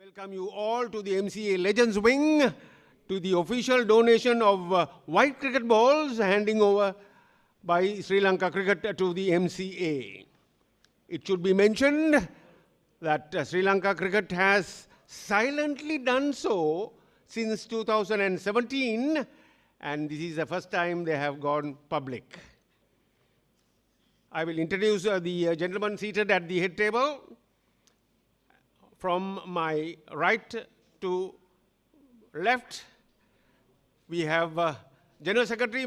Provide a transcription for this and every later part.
Welcome you all to the MCA Legends Wing, to the official donation of white cricket balls handing over by Sri Lanka Cricket to the MCA. It should be mentioned that Sri Lanka Cricket has silently done so since 2017, and this is the first time they have gone public. I will introduce the gentleman seated at the head table. From my right to left, we have General Secretary,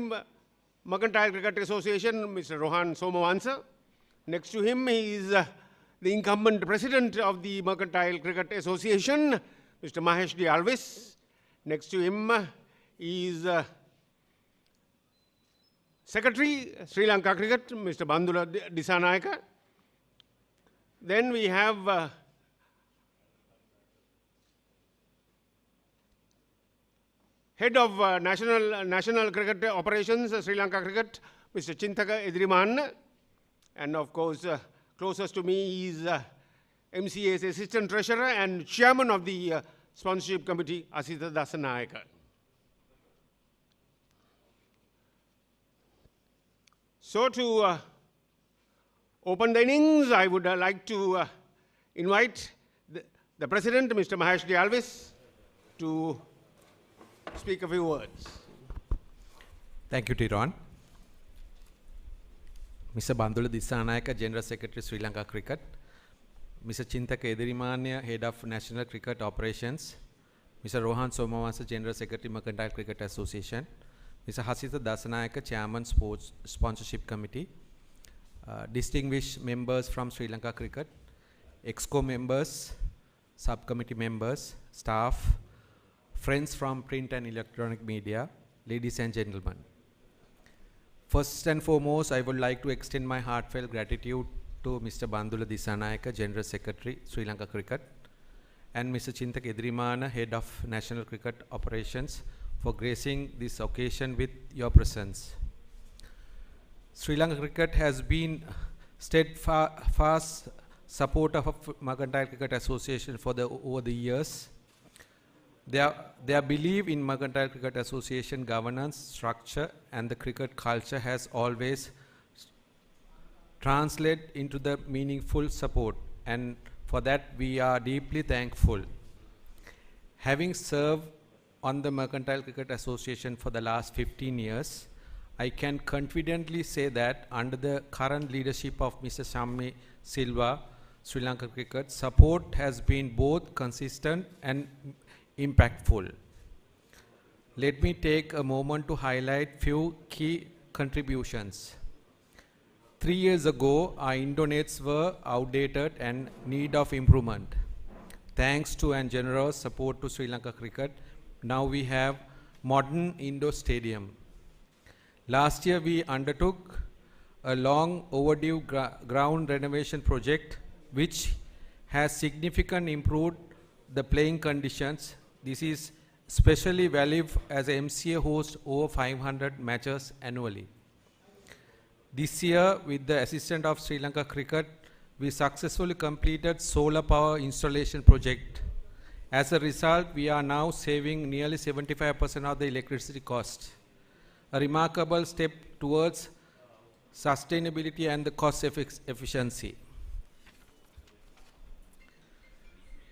Mercantile Cricket Association, Mr. Rohan Somawansa. Next to him is the incumbent president of the Mercantile Cricket Association, Mr. Mahesh D. Alvis. Next to him is Secretary, Sri Lanka Cricket, Mr. Bandula Disanayaka. Then we have Head of National Cricket Operations, Sri Lanka Cricket, Mr. Chintaka Edriman. And of course, closest to me is MCA's Assistant Treasurer and Chairman of the Sponsorship Committee, Asita Dasanayaka. So to open the innings, I would like to invite the President, Mr. Mahesh D. Alvis, to speak a few words. Thank you, Tiron. Mr. Bandula Disanayaka, General Secretary, Sri Lanka Cricket. Mr. Chintaka Edirimanya, Head of National Cricket Operations. Mr. Rohan Somawansa, General Secretary, Mercantile Cricket Association. Mr. Hasita Dasanayaka, Chairman, Sponsorship Committee. Distinguished members from Sri Lanka Cricket. EXCO members, subcommittee members, staff, friends from print and electronic media, ladies and gentlemen. First and foremost, I would like to extend my heartfelt gratitude to Mr. Bandula Disanayaka, General Secretary, Sri Lanka Cricket, and Mr. Chintak Edrimana, Head of National Cricket Operations, for gracing this occasion with your presence. Sri Lanka Cricket has been steadfast supporter of Mercantile Cricket Association for over the years. Their belief in Mercantile Cricket Association governance, structure, and the cricket culture has always translated into the meaningful support, and for that we are deeply thankful. Having served on the Mercantile Cricket Association for the last 15 years, I can confidently say that under the current leadership of Mr. Shammi Silva, Sri Lanka Cricket, support has been both consistent and impactful. Let me take a moment to highlight few key contributions. 3 years ago, our Indonets were outdated and need of improvement. Thanks to and generous support to Sri Lanka Cricket, now we have modern indoor stadium. Last year, we undertook a long overdue ground renovation project, which has significantly improved the playing conditions. This is especially valuable as MCA hosts over 500 matches annually. This year, with the assistance of Sri Lanka Cricket, we successfully completed solar power installation project. As a result, we are now saving nearly 75% of the electricity cost. A remarkable step towards sustainability and the cost efficiency.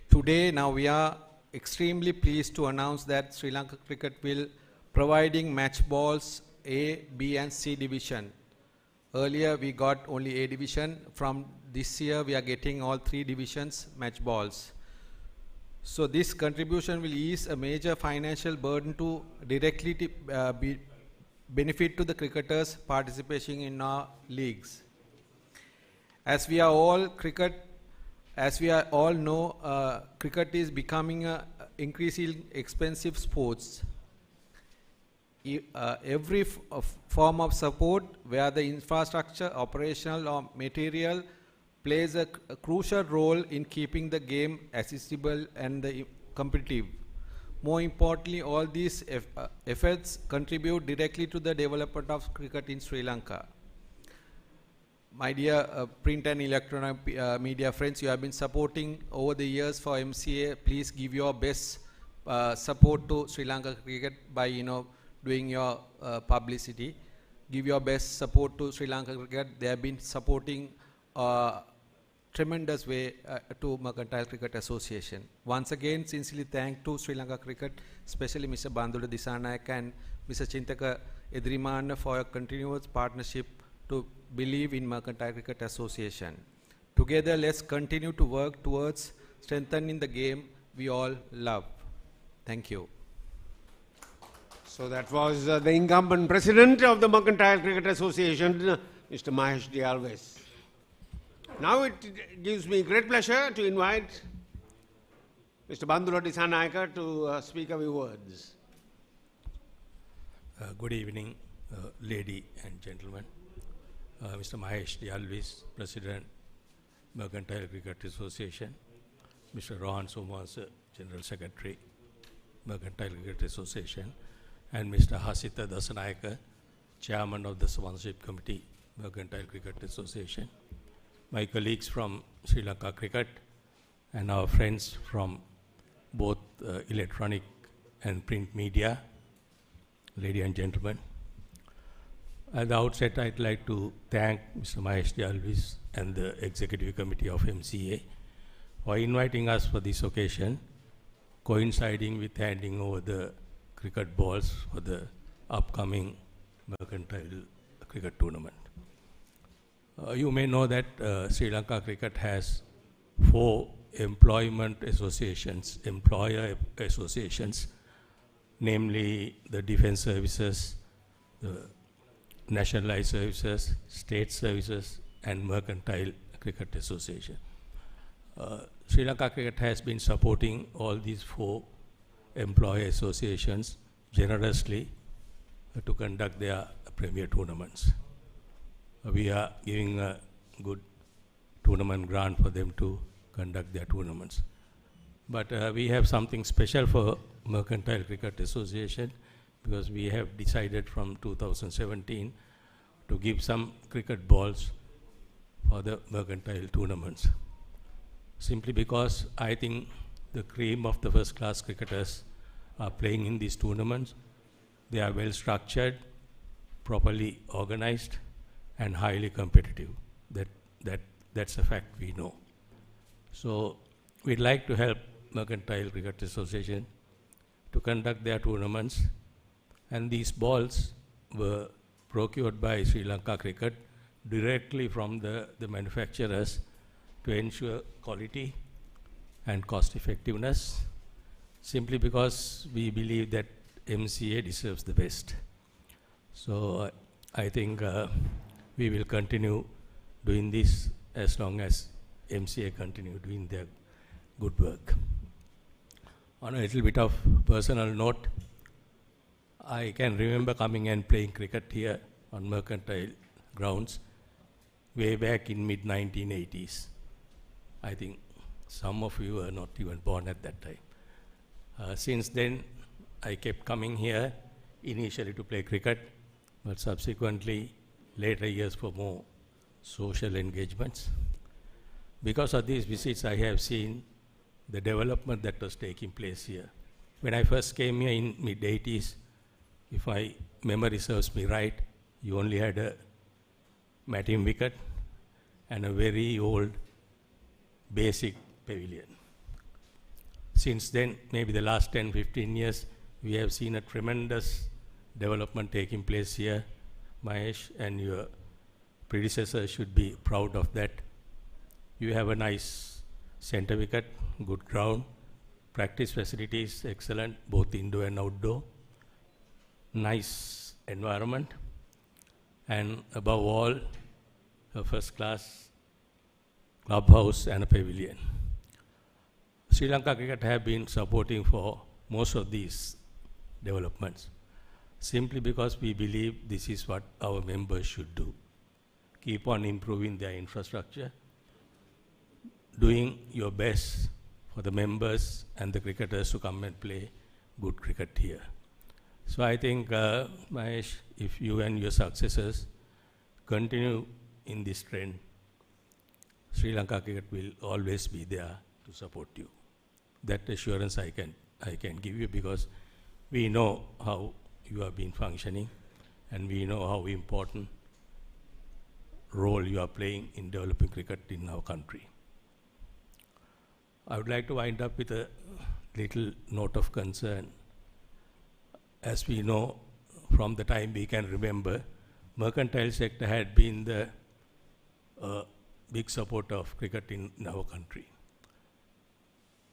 Today, now we are extremely pleased to announce that Sri Lanka Cricket will providing match balls A, B and C division. Earlier we got only A division. From this year we are getting all 3 divisions match balls. So this contribution will ease a major financial burden to directly benefit to the cricketers participating in our leagues. As we all know, cricket is becoming an increasingly expensive sport. Every form of support, where the infrastructure, operational or material, plays a crucial role in keeping the game accessible and competitive. More importantly, all these efforts contribute directly to the development of cricket in Sri Lanka. My dear print and electronic media friends, you have been supporting over the years for MCA. Please give your best support to Sri Lanka cricket by doing your publicity. Give your best support to Sri Lanka cricket. They have been supporting tremendous way to Mercantile Cricket Association. Once again, sincerely thank to Sri Lanka Cricket, especially Mr. Bandula Disanayak and Mr. Chintaka Edrimana for your continuous partnership to believe in Mercantile Cricket Association. Together, let's continue to work towards strengthening the game we all love. Thank you. So that was the incumbent president of the Mercantile Cricket Association, Mr. Mahesh D. Alves. Now it gives me great pleasure to invite Mr. Bandula Disanaika to speak a few words. Good evening, lady and gentlemen. Mr. Mahesh D. Alves, President, Mercantile Cricket Association. Mr. Rohan Somasa, General Secretary, Mercantile Cricket Association. And Mr. Hasita Dasanayaka, Chairman of the Sponsorship Committee, Mercantile Cricket Association. My colleagues from Sri Lanka Cricket and our friends from both electronic and print media, ladies and gentlemen. At the outset, I'd like to thank Mr. Mahesh D. Alves and the Executive Committee of MCA for inviting us for this occasion, coinciding with handing over the cricket balls for the upcoming Mercantile Cricket Tournament. You may know that Sri Lanka Cricket has 4 employment associations, employer associations, namely the Defence Services, the Nationalized Services, State Services, and Mercantile Cricket Association. Sri Lanka Cricket has been supporting all these 4 employer associations generously to conduct their premier tournaments. We are giving a good tournament grant for them to conduct their tournaments. But we have something special for Mercantile Cricket Association because we have decided from 2017 to give some cricket balls for the mercantile tournaments. Simply because I think the cream of the first class cricketers are playing in these tournaments. They are well structured, properly organized, and highly competitive. That's a fact we know. So we'd like to help Mercantile Cricket Association to conduct their tournaments, and these balls were procured by Sri Lanka Cricket directly from the manufacturers to ensure quality and cost effectiveness, simply because we believe that MCA deserves the best. So I think we will continue doing this as long as MCA continue doing their good work. On a little bit of personal note, I can remember coming and playing cricket here on Mercantile grounds way back in mid-1980s. I think some of you were not even born at that time. Since then, I kept coming here initially to play cricket, but subsequently later years for more social engagements. Because of these visits, I have seen the development that was taking place here. When I first came here in mid-80s, if my memory serves me right, you only had a matting wicket and a very old basic pavilion. Since then, maybe the last 10-15 years, we have seen a tremendous development taking place here. Mahesh and your predecessor should be proud of that. You have a nice center wicket, good ground, practice facilities excellent, both indoor and outdoor, nice environment, and above all, a first class clubhouse and a pavilion. Sri Lanka Cricket have been supporting for most of these developments, simply because we believe this is what our members should do. Keep on improving their infrastructure, doing your best for the members and the cricketers to come and play good cricket here. So I think, Mahesh, if you and your successors continue in this trend, Sri Lanka Cricket will always be there to support you. That assurance I can give you, because we know how you have been functioning and we know how important role you are playing in developing cricket in our country. I would like to wind up with a little note of concern. As we know, from the time we can remember, mercantile sector had been the big supporter of cricket in our country.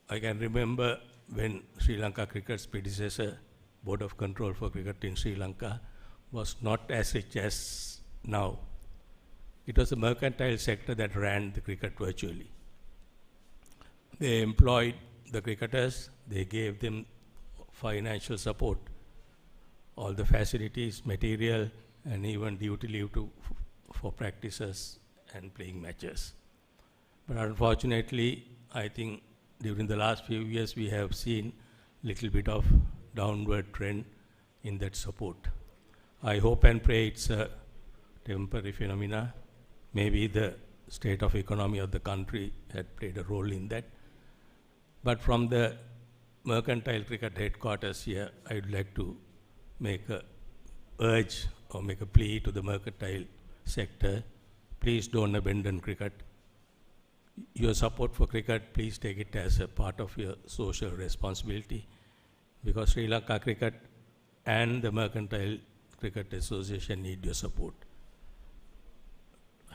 I can remember when Sri Lanka Cricket's predecessor, Board of Control for Cricket in Sri Lanka, was not as rich as now. It was the mercantile sector that ran the cricket virtually. They employed the cricketers, they gave them financial support, all the facilities, material, and even duty leave for practices and playing matches. But unfortunately, I think during the last few years we have seen little bit of downward trend in that support. I hope and pray it's a temporary phenomena. Maybe the state of economy of the country had played a role in that. But from the mercantile cricket headquarters here, I would like to make a urge or make a plea to the mercantile sector. Please don't abandon cricket. Your support for cricket, please take it as a part of your social responsibility, because Sri Lanka Cricket and the Mercantile Cricket Association need your support.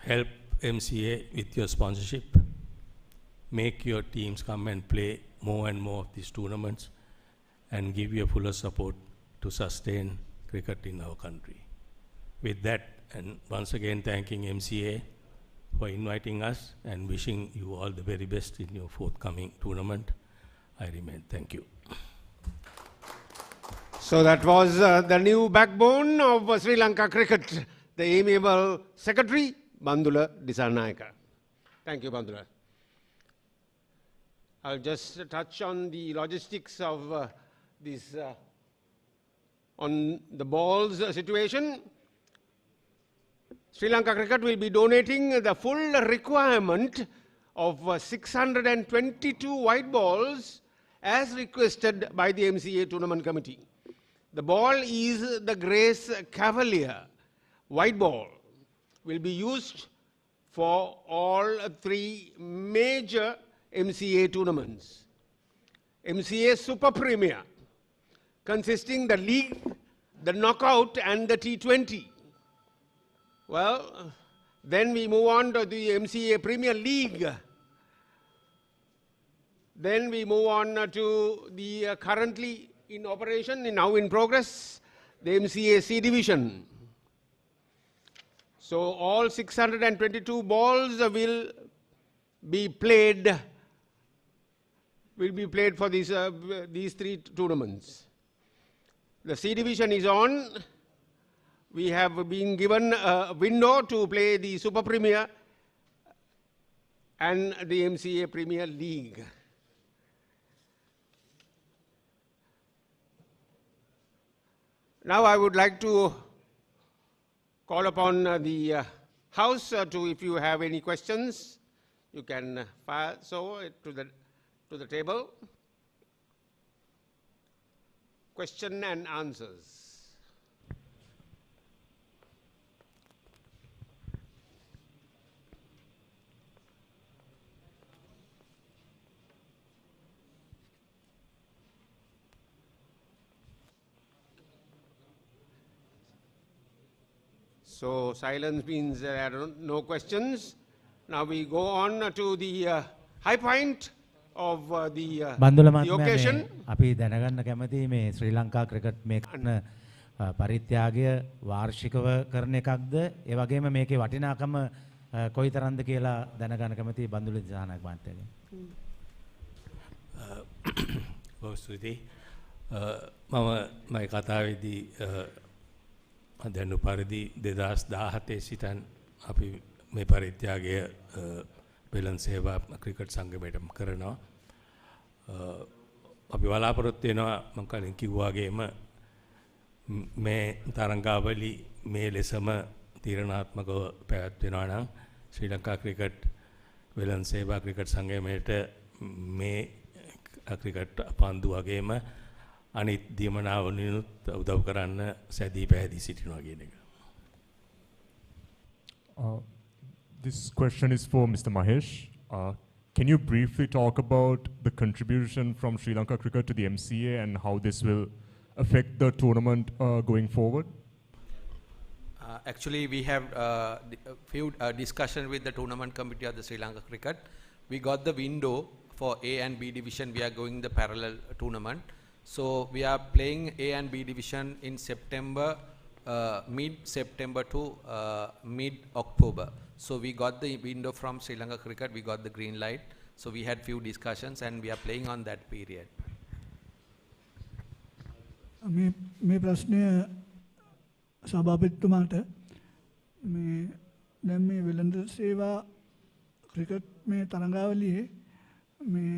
Help MCA with your sponsorship. Make your teams come and play more and more of these tournaments and give your fuller support to sustain cricket in our country. With that, and once again thanking MCA for inviting us and wishing you all the very best in your forthcoming tournament, I remain. Thank you. So that was the new backbone of Sri Lanka Cricket, the amiable Secretary, Bandula Disarnayaka. Thank you, Bandula. I'll just touch on the logistics of this, on the balls situation. Sri Lanka Cricket will be donating the full requirement of 622 white balls as requested by the MCA Tournament Committee. The ball is the Grace Cavalier white ball. Will be used for all three major MCA tournaments. MCA Super Premier, consisting the league, the knockout and the T20. Well, then we move on to the MCA Premier League. Then we move on to the currently in operation, now in progress, the MCA C Division. So all 622 balls will be played for these three tournaments. The C Division is on. We have been given a window to play the Super Premier and the MCA Premier League. Now I would like to call upon the House to, if you have any questions, you can fire so to the table. Question and answers. So silence means there are no questions. Now we go on to the high point of the occasion. අපි දැනගන්න කැමති මේ ශ්‍රී Lanka cricket මේ කරන පරිත්‍යාගය වාර්ෂිකව කරන එකක්ද ඒ වගේම මේකේ වටිනාකම කොයිතරම්ද කියලා දැනගන්න කැමති බන්දුල දිසානායක මහත්තයාගෙන්. බොහොම ස්තුතියි. මම කතාවේදී දැනු පරිදි 2017 සිටන් අපි මේ පරිත්‍යාගය වෙළඳ සේවා ක්‍රිකට් සංගමයටම කරනවා. අපි බලාපොරොත්තු වෙනවා මම කලින් කිව්වා වගේම මේ තරඟාවලි මේ ලෙසම තීරණාත්මකව පැවැත්වෙනවා නම් ශ්‍රී ලංකා ක්‍රිකට් වෙළඳ සේවා ක්‍රිකට් සංගමයට මේ ක්‍රිකට් පන්දු වගේම අනිත් දීමනාවලිනුත් උදව් කරන්න සැදී පැහැදී සිටිනවා කියන එක. This question is for Mr. Mahesh. Can you briefly talk about the contribution from Sri Lanka Cricket to the MCA and how this will affect the tournament going forward? Actually, we have a few discussion with the tournament committee of the Sri Lanka Cricket. We got the window for A and B division. We are going the parallel tournament. So we are playing A and B division in September, mid-September to mid-October. So we got the window from Sri Lanka Cricket. We got the green light. So we had few discussions and we are playing on that period. මේ ප්‍රශ්නය සභාපතිතුමාට මේ දැන් මේ වෙළඳ සේවා cricket මේ තරඟාවලියේ මේ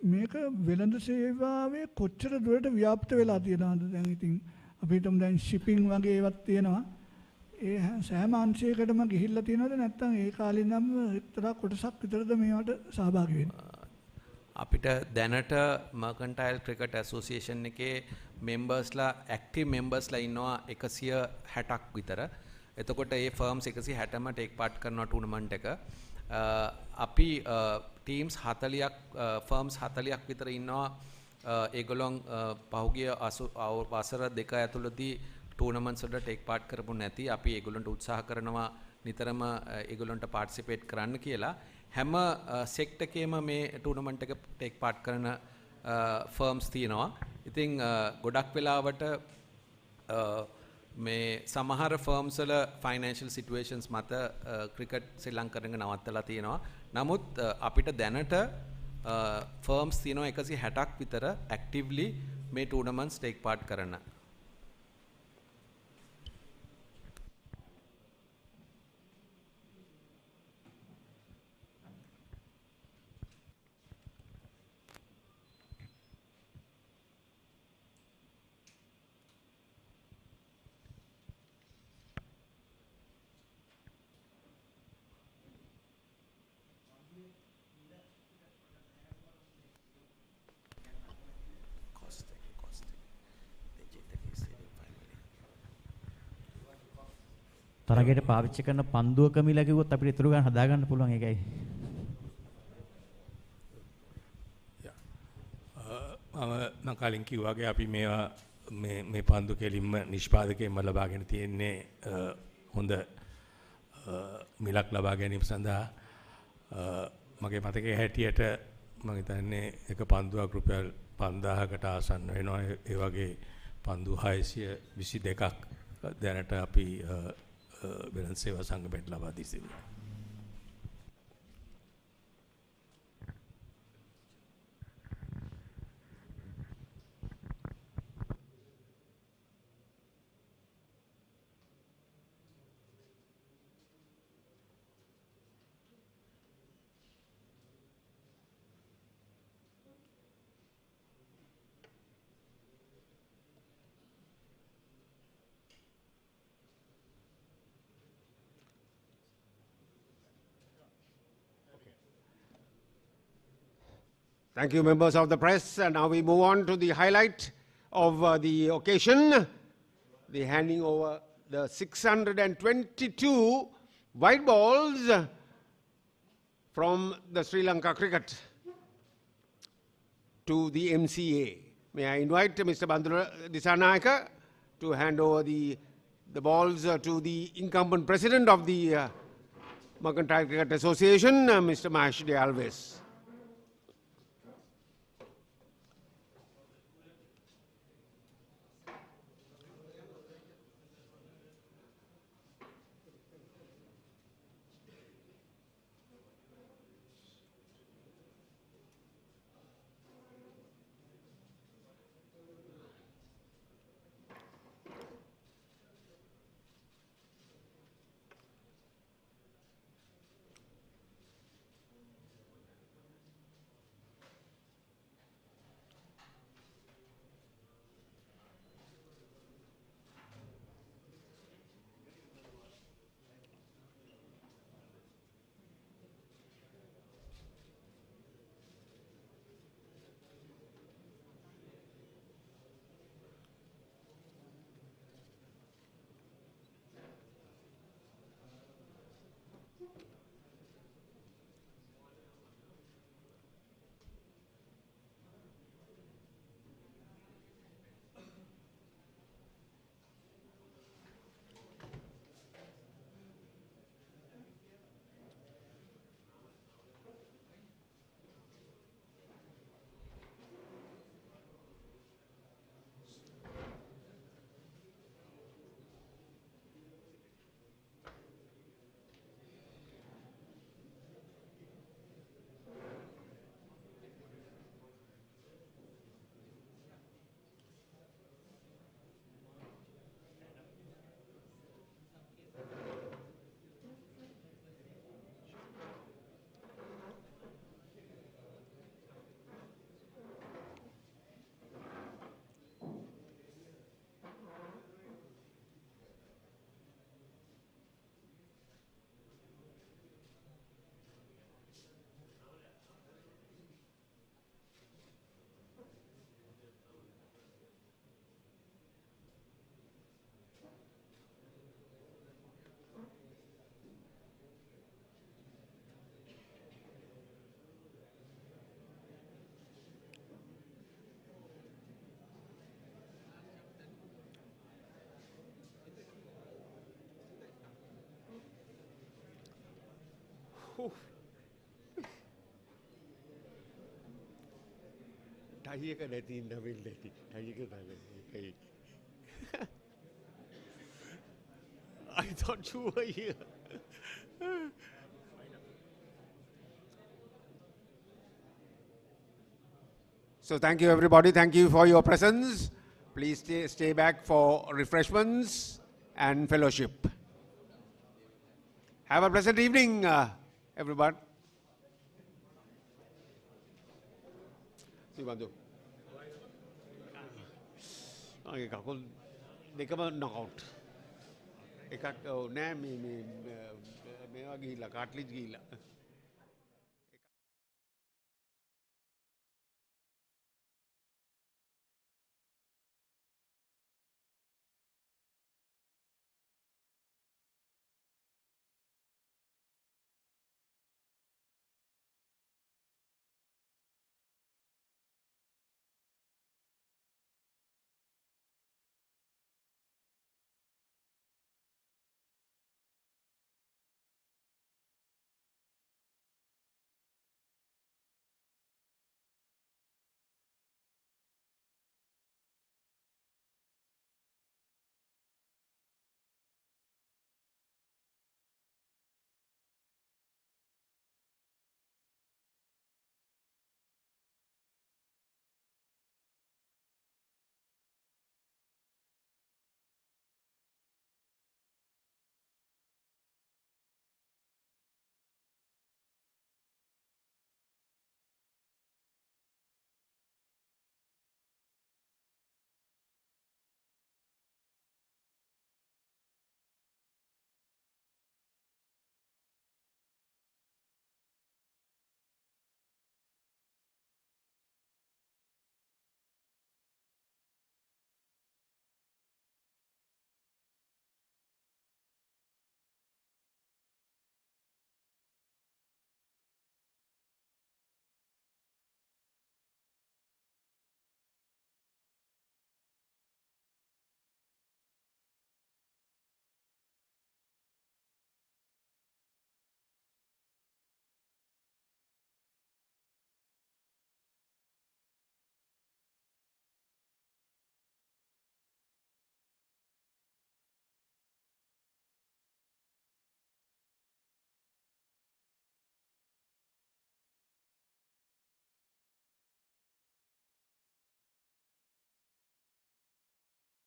මේක වෙළඳ සේවාවේ කොච්චර දුරට ව්‍යාප්ත වෙලා තියෙනවද? දැන් ඉතින් අපිටම දැන් shipping වගේ ඒවත් තියෙනවා. ඒ සෑම අංශයකටම ගිහිල්ලා තියෙනවද නැත්නම් ඒ කාලේ නම් එක්තරා කොටසක් විතරද මේවට සහභාගී වෙන්නේ? අපිට දැනට Mercantile Cricket Association එකේ members ලා active members ලා ඉන්නවා 160ක් විතර. එතකොට ඒ firms 160ම take part කරනවා tournament එක. අපි teams 40ක් firms 40ක් විතර ඉන්නවා. ඒගොල්ලන් පහුගිය වසර දෙක ඇතුළතදී tournaments වලට take part කරපු නැති. අපි ඒගොල්ලන්ට උත්සාහ කරනවා නිතරම ඒගොල්ලන්ට participate කරන්න කියලා. හැම සෙක්ටර් එකේම මේ tournament එක take part කරන firms තියෙනවා. ඉතින් ගොඩක් වෙලාවට මේ සමහර firms වල financial situations මත cricket ශ්‍රී ලංකාවෙන් නවත්තලා තියෙනවා. නමුත් අපිට දැනට firms තියෙනවා 160ක් විතර actively මේ tournaments take part කරන. තරගයට පාවිච්චි කරන පන්දුවක මිල කිව්වොත් අපිට ඉතුරු ගන්න හදා ගන්න පුළුවන් ඒකයි. මම කලින් කිව්වා වගේ අපි මේවා මේ පන්දු කෙලින්ම නිෂ්පාදකයෙන්ම ලබාගෙන තියෙන්නේ හොඳ මිලක් ලබා ගැනීම සඳහා මගේ මතකයේ හැටියට මම හිතන්නේ එක පන්දුවක් රුපියල් 5000කට ආසන්න වෙනවා. ඒ වගේ පන්දු 622ක් දැනට අපි වෙළඳ සේවා සංගමයට ලබා දී සිටිනවා. Thank you, members of the press. And now we move on to the highlight of the occasion, the handing over the 622 white balls from the Sri Lanka Cricket to the MCA. May I invite Mr. Bandura Disanayaka to hand over the balls to the incumbent president of the Mercantile Cricket Association, Mr. Mahesh Alves. ටයි එක නැති ඉන්න වෙන්නේ නැති. ටයි එක දාලා ඒකයි. I thought you were here. So thank you everybody. Thank you for your presence. Please stay back for refreshments and fellowship. Have a pleasant evening, everyone. Sibandu. Okay, kakul dekama knockout. Ekak nෑ මේ මේවා ගිහිල්ලා කාට්ලිජ් ගිහිල්ලා